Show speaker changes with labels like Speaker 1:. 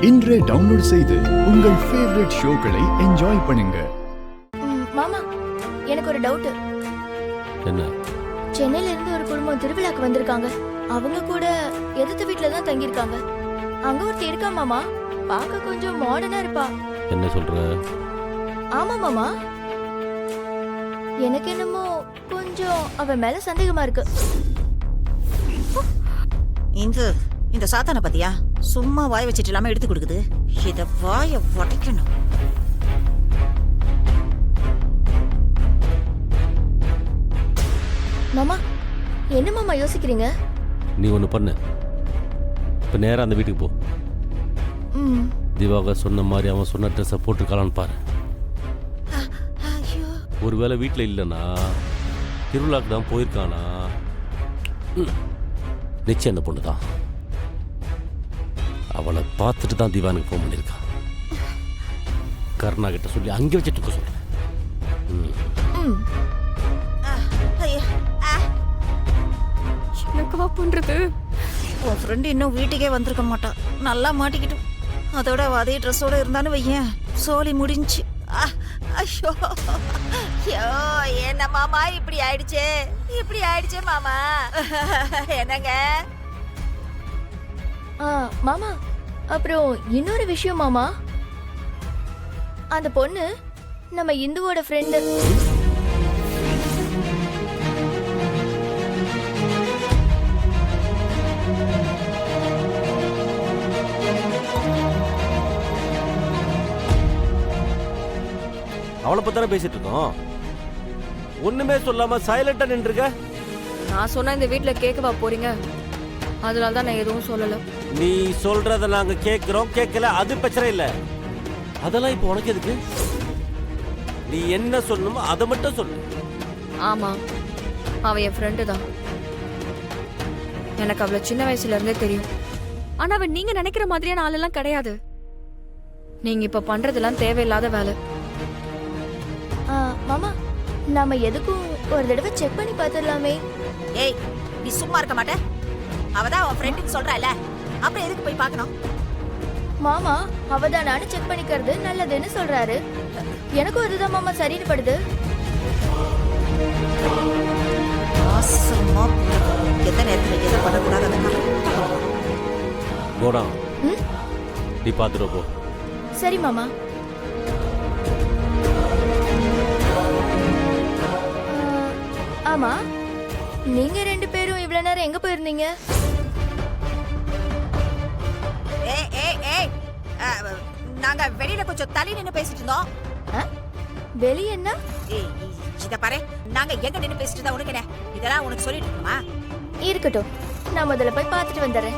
Speaker 1: இன்றே டவுன்லோட் செய்து உங்கள் ஃபேவரட் ஷோக்களை என்ஜாய் பண்ணுங்க.
Speaker 2: மாமா, எனக்கு ஒரு டவுட்.
Speaker 3: என்ன?
Speaker 2: சென்னையில இருந்து ஒரு குடும்பம் திருவிழாக்கு வந்திருக்காங்க. அவங்க கூட எதிர்த்த வீட்ல தான் தங்கி இருக்காங்க. அங்க ஒருத்தி இருக்கா மாமா, பார்க்க கொஞ்சம் மாடர்னா இருப்பா.
Speaker 3: என்ன சொல்ற?
Speaker 2: ஆமா மாமா, எனக்கு என்னமோ கொஞ்சம் அவ மேல சந்தேகமா இருக்கு.
Speaker 4: இந்த சாத்தான பத்தியா சும்மா வாய் வச்சிட்டு இல்லாம எடுத்து கொடுக்குது. இத வாய உடைக்கணும்.
Speaker 2: மாமா, என்ன மாமா யோசிக்கிறீங்க?
Speaker 3: நீ ஒன்று பண்ணு, இப்போ நேராக அந்த வீட்டுக்கு போ. திவாகர் சொன்ன மாதிரி அவன் சொன்ன ட்ரெஸ்ஸை போட்டுருக்காளான்னு பாரு. ஒருவேளை வீட்டில் இல்லைன்னா திருவிழாக்கு தான் போயிருக்கானா, நிச்சயம் அந்த பொண்ணு தான். அவளை பார்த்துட்டு தான் திவானுக்கு ஃபோன் பண்ணியிருக்கான். கருணா கிட்ட சொல்லி அங்கே வச்சுட்டு இருக்க சொல்றேன்.
Speaker 2: என்னக்கா பண்றது?
Speaker 4: உன் ஃப்ரெண்டு இன்னும் வீட்டுக்கே வந்திருக்க மாட்டான். நல்லா மாட்டிக்கிட்டோம். அதோட அதே ட்ரெஸ்ஸோட இருந்தான்னு வையேன், சோலி முடிஞ்சு. ஐயோ என்ன மாமா இப்படி ஆயிடுச்சே மாமா. என்னங்க
Speaker 2: மாமா, அப்புறம் இன்னொரு விஷயம் மாமா, அந்த பொண்ணு நம்ம இந்துவோட ஃப்ரெண்டு.
Speaker 3: அவளை பத்தி தானே பேசிட்டு இருக்கோம். ஒண்ணுமே சொல்லாம சைலண்டா நின்றுருக்க.
Speaker 5: நான் சொன்ன இந்த வீட்ல கேட்கவா போறீங்க? அதனால தான் நான் எதுவும் சொல்லல.
Speaker 3: நீ சொல்றத நாங்க கேட்கிறோம், கேட்கல அது பிரச்சனை இல்ல. அதெல்லாம் இப்போ உனக்கு எதுக்கு? நீ என்ன சொல்லணுமோ அதை மட்டும் சொல்லு.
Speaker 5: ஆமா, அவ என் ஃப்ரெண்டு தான். எனக்கு அவளை சின்ன வயசுல இருந்தே தெரியும். ஆனா அவ நீங்க நினைக்கிற மாதிரியான ஆளெல்லாம் கிடையாது. நீங்க இப்ப பண்றதெல்லாம் தேவையில்லாத வேலை.
Speaker 2: மாமா, நாம எதுக்கும் ஒரு தடவை செக் பண்ணி பார்த்துடலாமே.
Speaker 4: ஏய், நீ சும்மா இருக்க மாட்டே. அவதான் அவன் ஃப்ரெண்டுக்கு சொல்றால, அப்புறம் எதுக்கு போய் பார்க்கணும்?
Speaker 2: மாமா, அவதான் நானும் செக் பண்ணிக்கிறது நல்லதுன்னு சொல்றாரு. எனக்கும் அதுதான் மாமா சரின்னு படுது.
Speaker 4: எந்த நேரத்தில் எதை பண்ணக்கூடாது
Speaker 3: கோடா, நீ பார்த்துட்டு போ.
Speaker 2: சரி மாமா. ஆமா, நீங்க ரெண்டு பேரும் இவ்வளவு நேரம் எங்க போயிருந்தீங்க?
Speaker 4: நாங்க வெளியில கொஞ்சம் தள்ளி நின்னு பேசிட்டு இருந்தோம்.
Speaker 2: வெளிய என்ன?
Speaker 4: இத பாரு, நாங்க எங்க நின்னு பேசிட்டு இருந்தா உனக்கு என்ன? இதெல்லாம் உனக்கு சொல்லிட்டு இருக்குமா?
Speaker 2: இருக்கட்டும், நான் முதல்ல போய் பார்த்துட்டு வந்துடுறேன்.